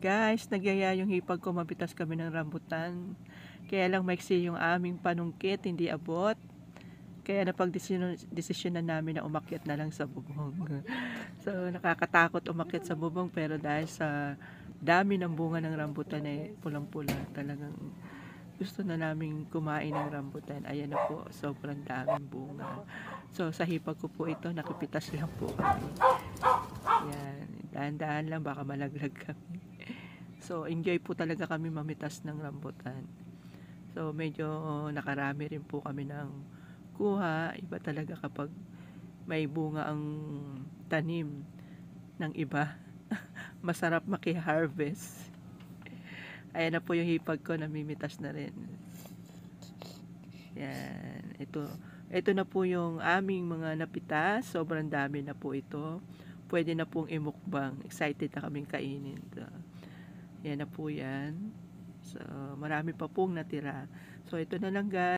Guys, nagyaya yung hipag ko, mapitas kami ng rambutan. Kaya lang maiksi yung aming panungkit, hindi abot. Kaya napagdesisyon na namin na umakyat na lang sa bubong. So, nakakatakot umakyat sa bubong, pero dahil sa dami ng bunga ng rambutan ay pulang-pula. Talagang gusto na namin kumain ng rambutan. Ayan na po, sobrang daming bunga. So, sa hipag ko po ito, nakipitas lang po kami. Yan, dahan-dahan lang, baka malaglag kami. So, enjoy po talaga kami mamitas ng rambutan. So, medyo nakarami rin po kami ng kuha. Iba talaga kapag may bunga ang tanim ng iba. Masarap maki-harvest. Ayan na po yung hipag ko, namimitas na rin. Yan, ito na po yung aming mga napitas. Sobrang dami na po ito. Pwede na pong imukbang. Excited na kaming kainin. Yan na po yan. So, marami pa pong natira. So, ito na lang guys.